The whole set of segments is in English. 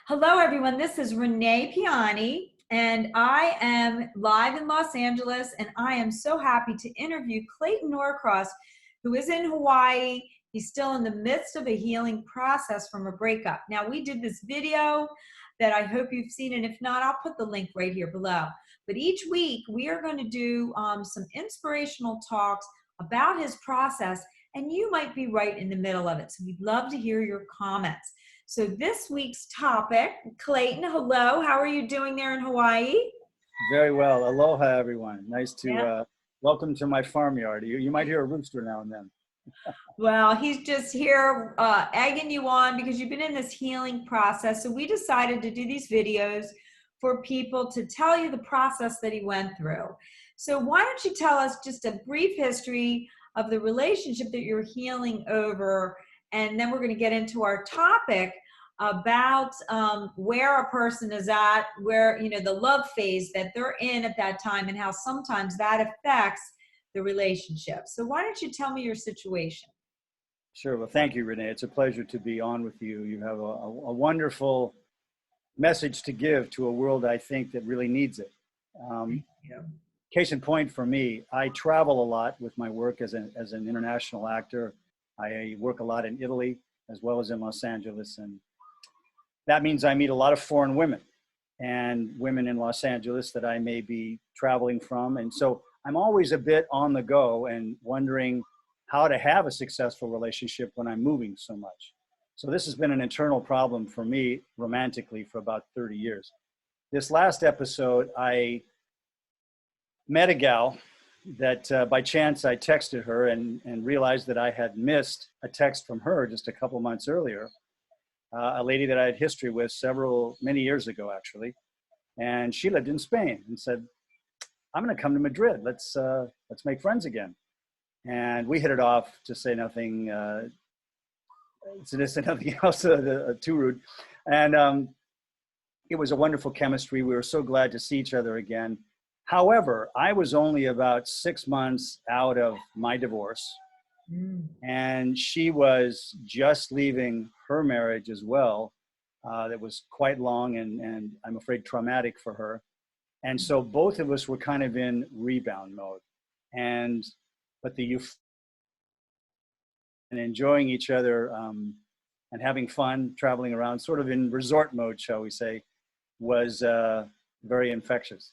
Hello, everyone. This is Renee Piane, and I am live in Los Angeles, and I am so happy to interview Clayton Norcross, who is in Hawaii. He's still in the midst of a healing process from a breakup. Now, we did this video that I hope you've seen, and if not, I'll put the link right here below. But each week, we are going to do some inspirational talks about his process, and you might be right in the middle of it. So we'd love to hear your comments. So this week's topic, Clayton, hello. How are you doing there in Hawaii? Very well. Aloha, everyone. Nice to Yeah. welcome to my farmyard. You might hear a rooster now and then. Well, he's just here egging you on because you've been in this healing process. So we decided to do these videos for people to tell you the process that he went through. So why don't you tell us just a brief history of the relationship that you're healing over, and then we're going to get into our topic about where a person is at, where, the love phase that they're in at that time, and how sometimes that affects the relationship. So why don't you tell me your situation? Sure. Well, thank you, Renee. It's a pleasure to be on with you. You have a wonderful message to give to a world, I think, that really needs it. Yeah. Case in point for me, I travel a lot with my work as an international actor. I work a lot in Italy as well as in Los Angeles. And that means I meet a lot of foreign women and women in Los Angeles that I may be traveling from. And so I'm always a bit on the go and wondering how to have a successful relationship when I'm moving so much. So this has been an internal problem for me romantically for about 30 years. This last episode, I met a gal that by chance I texted her and realized that I had missed a text from her just a couple months earlier. A lady that I had history with many years ago, actually. And she lived in Spain and said, I'm going to come to Madrid. Let's make friends again. And we hit it off, to say nothing, to say nothing else too rude. And it was a wonderful chemistry. We were so glad to see each other again. However, I was only about 6 months out of my divorce. And she was just leaving her marriage as well. That was quite long and I'm afraid traumatic for her. And so both of us were kind of in rebound mode. But the youth and enjoying each other and having fun, traveling around, sort of in resort mode, shall we say, was very infectious.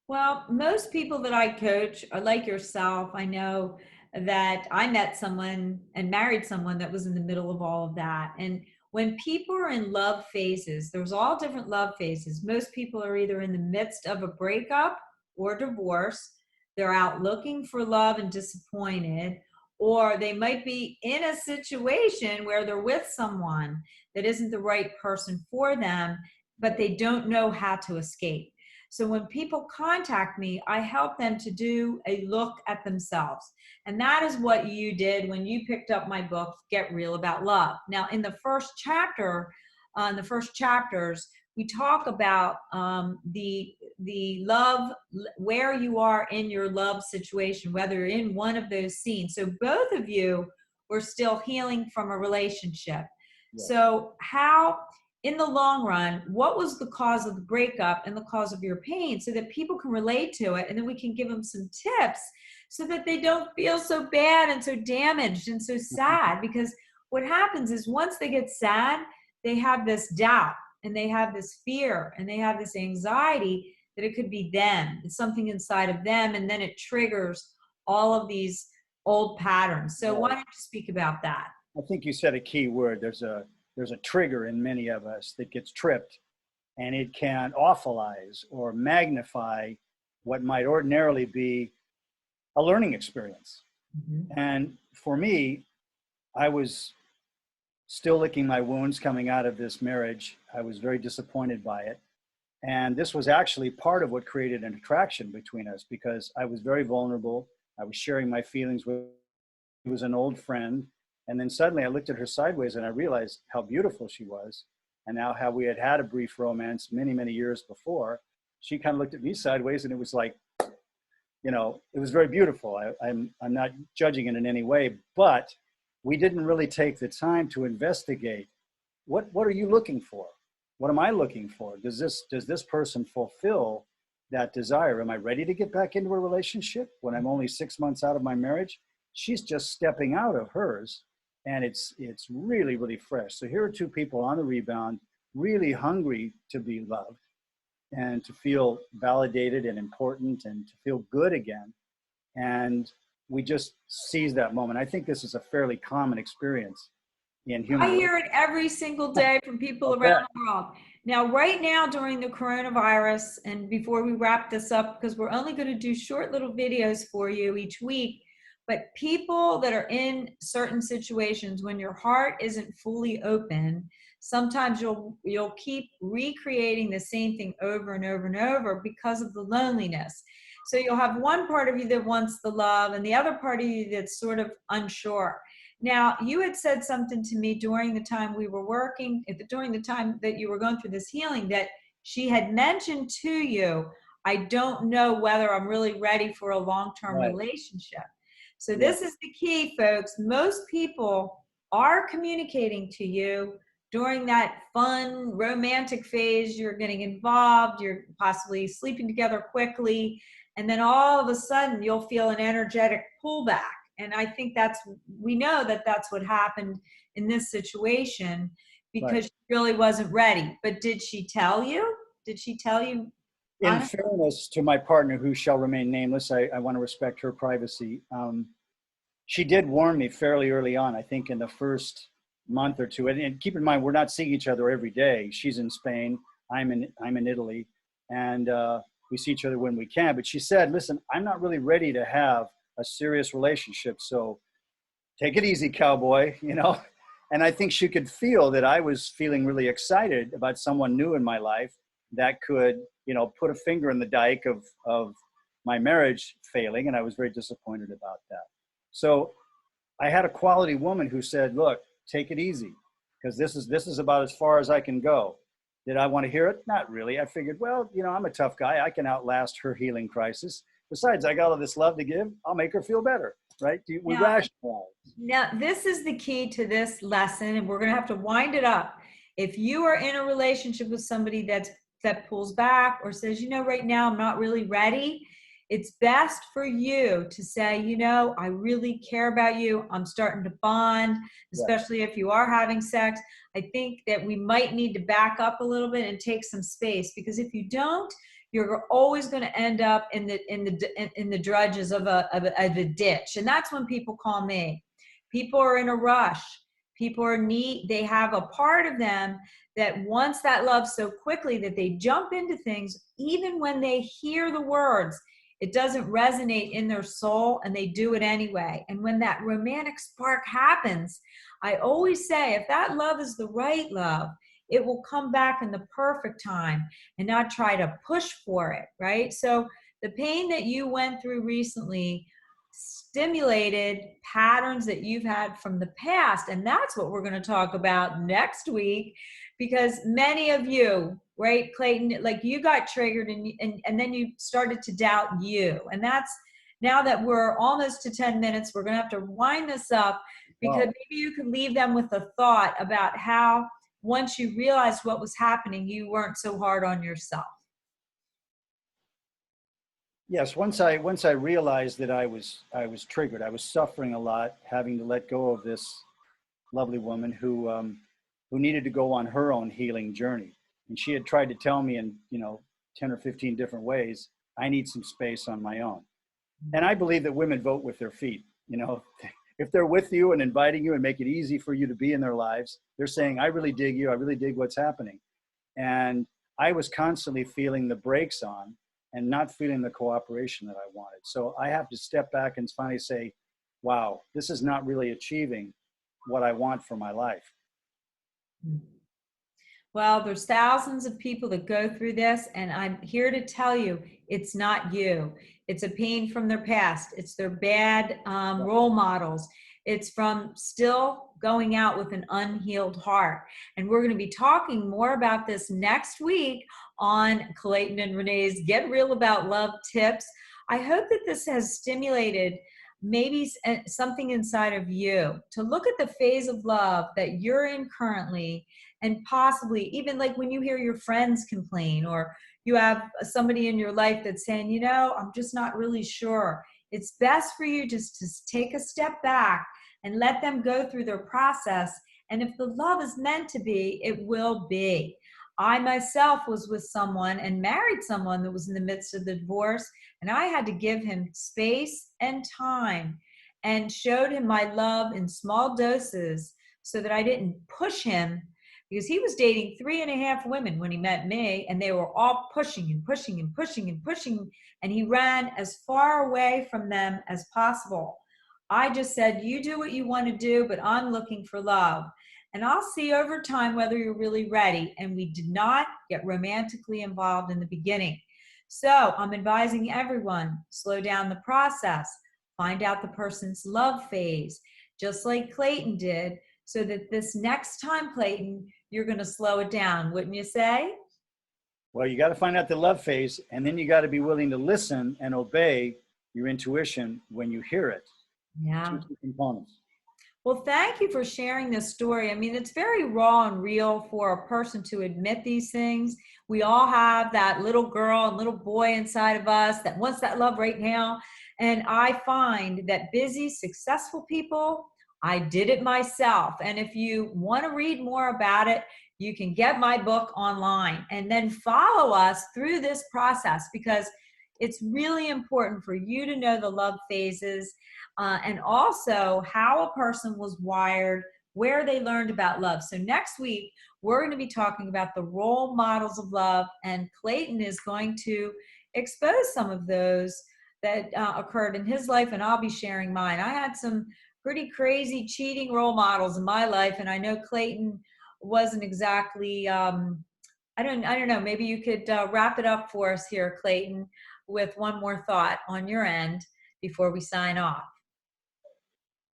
Well, most people that I coach are like yourself. I know that I met someone and married someone that was in the middle of all of that. And when people are in love phases, there's all different love phases. Most people are either in the midst of a breakup or divorce. They're out looking for love and disappointed, or they might be in a situation where they're with someone that isn't the right person for them, but they don't know how to escape. So when people contact me, I help them to do a look at themselves. And that is what you did when you picked up my book, Get Real About Love. Now, in the first chapter, the first chapters, we talk about the love, where you are in your love situation, whether you're in one of those scenes. So both of you were still healing from a relationship. Yes. So how, in the long run, what was the cause of the breakup and the cause of your pain, so that people can relate to it, and then we can give them some tips so that they don't feel so bad and so damaged and so sad. Because what happens is once they get sad, they have this doubt and they have this fear and they have this anxiety that it could be them. It's something inside of them, and then it triggers all of these old patterns. So why don't you speak about that? I think you said a key word. There's a trigger in many of us that gets tripped, and it can awfulize or magnify what might ordinarily be a learning experience. Mm-hmm. And for me, I was still licking my wounds coming out of this marriage. I was very disappointed by it. And this was actually part of what created an attraction between us, because I was very vulnerable. I was sharing my feelings with, he was an old friend. And then suddenly I looked at her sideways and I realized how beautiful she was. And now how we had had a brief romance many, many years before, she kind of looked at me sideways, and it was like, it was very beautiful. I'm not judging it in any way, but we didn't really take the time to investigate what are you looking for? what am I looking for? Does this person fulfill that desire? Am I ready to get back into a relationship when I'm only 6 months out of my marriage? She's just stepping out of hers, and it's really, really fresh. So here are two people on the rebound, really hungry to be loved and to feel validated and important and to feel good again. And we just seize that moment. I think this is a fairly common experience in I human hear it every single day from people I'll around bet. the world. Now, right now during the coronavirus, and before we wrap this up, because we're only going to do short little videos for you each week, but people that are in certain situations when your heart isn't fully open, sometimes you'll keep recreating the same thing over and over and over because of the loneliness. So you'll have one part of you that wants the love and the other part of you that's sort of unsure. Now, you had said something to me during the time we were working, during the time that you were going through this healing, that she had mentioned to you, I don't know whether I'm really ready for a long-term Right. relationship. So Yeah. this is the key, folks. Most people are communicating to you during that fun, romantic phase. You're getting involved, you're possibly sleeping together quickly, and then all of a sudden you'll feel an energetic pullback. And I think we know that that's what happened in this situation Right. because she really wasn't ready. But did she tell you? Did she tell you In honestly? fairness to my partner, who shall remain nameless, I want to respect her privacy. She did warn me fairly early on, I think in the first month or two. And keep in mind, we're not seeing each other every day. She's in Spain, I'm in Italy, and we see each other when we can. But she said, listen, I'm not really ready to have a serious relationship. So take it easy, cowboy, you know? And I think she could feel that I was feeling really excited about someone new in my life that could, put a finger in the dike of my marriage failing. And I was very disappointed about that. So I had a quality woman who said, look, take it easy, because this is about as far as I can go. Did I want to hear it? Not really. I figured, well, I'm a tough guy. I can outlast her healing crisis. Besides, I got all this love to give. I'll make her feel better, right? We Now, rationalize. Now, this is the key to this lesson, and we're going to have to wind it up. If you are in a relationship with somebody that pulls back or says, right now I'm not really ready, it's best for you to say, I really care about you. I'm starting to bond, Right. especially if you are having sex. I think that we might need to back up a little bit and take some space, because if you don't, you're always going to end up in the drudges of a ditch, and that's when people call me. People are in a rush. People are neat. They have a part of them that wants that love so quickly that they jump into things, even when they hear the words. It doesn't resonate in their soul, and they do it anyway. And when that romantic spark happens, I always say, if that love is the right love, it will come back in the perfect time and not try to push for it, right? So the pain that you went through recently stimulated patterns that you've had from the past. And that's what we're going to talk about next week, because many of you, right, Clayton, like you got triggered and then you started to doubt you. And that's, now that we're almost to 10 minutes, we're going to have to wind this up, because Wow. maybe you could leave them with a thought about how once you realized what was happening, you weren't so hard on yourself. Yes. Once I realized that I was triggered, I was suffering a lot, having to let go of this lovely woman who needed to go on her own healing journey. And she had tried to tell me in 10 or 15 different ways, I need some space on my own. And I believe that women vote with their feet. If they're with you and inviting you and make it easy for you to be in their lives, they're saying, I really dig you. I really dig what's happening. And I was constantly feeling the brakes on and not feeling the cooperation that I wanted. So I have to step back and finally say, wow, this is not really achieving what I want for my life. Well, there's thousands of people that go through this, and I'm here to tell you, it's not you. It's a pain from their past. It's their bad role models. It's from still going out with an unhealed heart. And we're going to be talking more about this next week on Clayton and Renee's Get Real About Love tips. I hope that this has stimulated maybe something inside of you to look at the phase of love that you're in currently and possibly even like when you hear your friends complain, or you have somebody in your life that's saying, I'm just not really sure. It's best for you just to take a step back and let them go through their process. And if the love is meant to be, it will be. I myself was with someone and married someone that was in the midst of the divorce, and I had to give him space and time and showed him my love in small doses so that I didn't push him, because he was dating 3.5 women when he met me, and they were all pushing and pushing and pushing and pushing, and he ran as far away from them as possible. I just said, you do what you want to do, but I'm looking for love. And I'll see over time whether you're really ready. And we did not get romantically involved in the beginning. So I'm advising everyone, slow down the process, find out the person's love phase, just like Clayton did, so that this next time, Clayton, you're going to slow it down, wouldn't you say? Well, you got to find out the love phase, and then you got to be willing to listen and obey your intuition when you hear it. Yeah. Two key components. Well, thank you for sharing this story. I mean, it's very raw and real for a person to admit these things. We all have that little girl and little boy inside of us that wants that love right now. And I find that busy, successful people, I did it myself. And if you want to read more about it, you can get my book online and then follow us through this process, because it's really important for you to know the love phases, and also how a person was wired, where they learned about love. So next week, we're going to be talking about the role models of love, and Clayton is going to expose some of those that occurred in his life, and I'll be sharing mine. I had some pretty crazy cheating role models in my life, and I know Clayton wasn't exactly, I don't know, maybe you could wrap it up for us here, Clayton, with one more thought on your end before we sign off.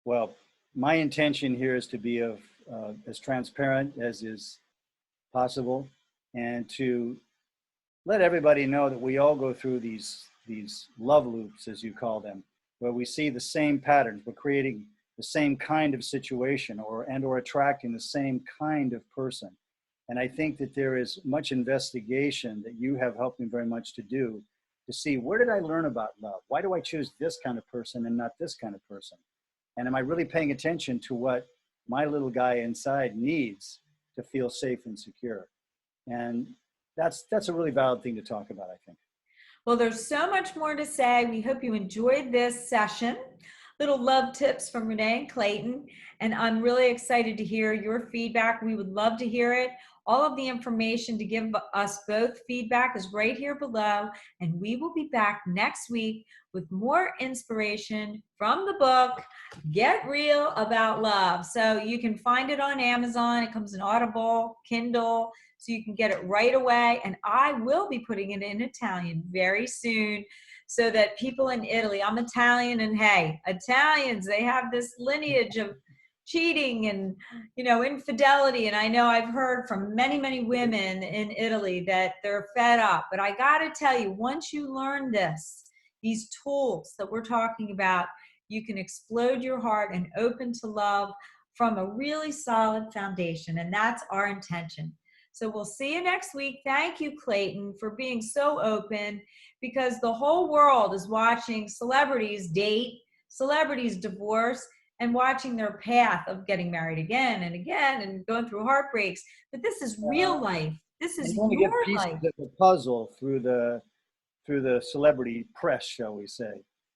Well, my intention here is to be as transparent as is possible, and to let everybody know that we all go through these love loops, as you call them, where we see the same patterns. We're creating the same kind of situation, or attracting the same kind of person. And I think that there is much investigation that you have helped me very much to do, to see, where did I learn about love? Why do I choose this kind of person and not this kind of person? And am I really paying attention to what my little guy inside needs to feel safe and secure? And that's a really valid thing to talk about, I think. Well, there's so much more to say. We hope you enjoyed this session. Little love tips from Renee and Clayton. And I'm really excited to hear your feedback. We would love to hear it. All of the information to give us both feedback is right here below. And we will be back next week with more inspiration from the book, Get Real About Love. So you can find it on Amazon. It comes in Audible, Kindle, so you can get it right away. And I will be putting it in Italian very soon, so that people in Italy, I'm Italian, and hey, Italians, they have this lineage of cheating and, infidelity. And I know I've heard from many, many women in Italy that they're fed up. But I got to tell you, once you learn these tools that we're talking about, you can explode your heart and open to love from a really solid foundation. And that's our intention. So we'll see you next week. Thank you, Clayton, for being so open, because the whole world is watching celebrities date, celebrities divorce, and watching their path of getting married again and again and going through heartbreaks. But this is real life. This is And you only your get pieces life. of the puzzle through the celebrity press, shall we say.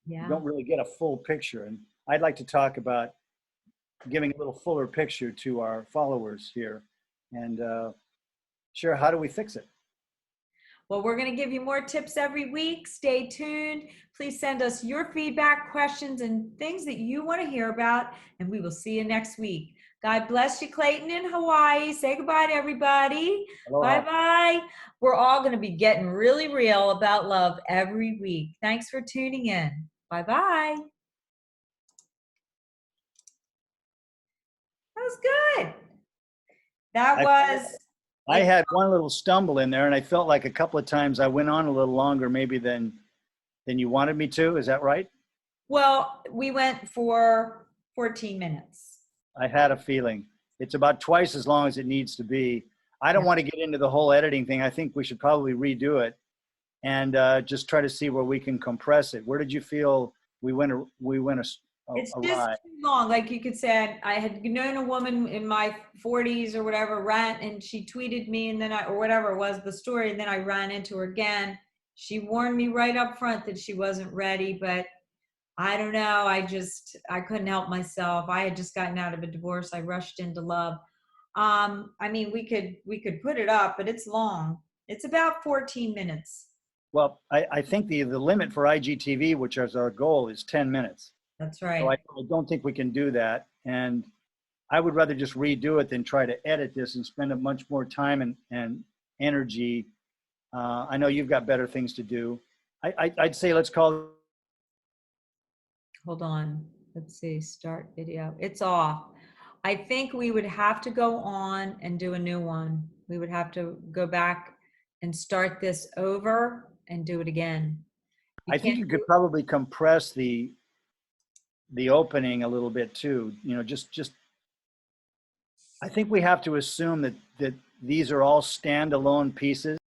You Yeah. don't really get a full picture. And I'd like to talk about giving a little fuller picture to our followers here, and share, how do we fix it? Well, we're going to give you more tips every week. Stay tuned. Please send us your feedback, questions, and things that you want to hear about, and we will see you next week. God bless you, Clayton in Hawaii. Say goodbye to everybody. Aloha. Bye-bye. We're all going to be getting really real about love every week. Thanks for tuning in. Bye-bye. That was good. That I, was I like, had one little stumble in there, and I felt like a couple of times I went on a little longer maybe than you wanted me to. Is that right? well, we went for 14 minutes. I had a feeling. It's about twice as long as it needs to be. I don't Yeah. want to get into the whole editing thing. I think we should probably redo it and just try to see where we can compress it. Where did you feel we went It's just awry? too long. Like you could say, I had known a woman in my 40s or whatever, ran and she tweeted me, and then or whatever it was, the story, and then I ran into her again. She warned me right up front that she wasn't ready, but I don't know. I couldn't help myself. I had just gotten out of a divorce. I rushed into love. I mean, we could put it up, but it's long. It's about 14 minutes. Well, I think the limit for IGTV, which is our goal, is 10 minutes. That's So I right. don't think we can do that. And I would rather just redo it than try to edit this and spend a much more time and energy. I know you've got better things to do. I'd say let's call. Hold on. Let's see. Start video. It's off. I think we would have to go on and do a new one. We would have to go back and start this over and do it again. You I think can't you do could probably compress the opening a little bit too. You know, just I think we have to assume that these are all standalone pieces.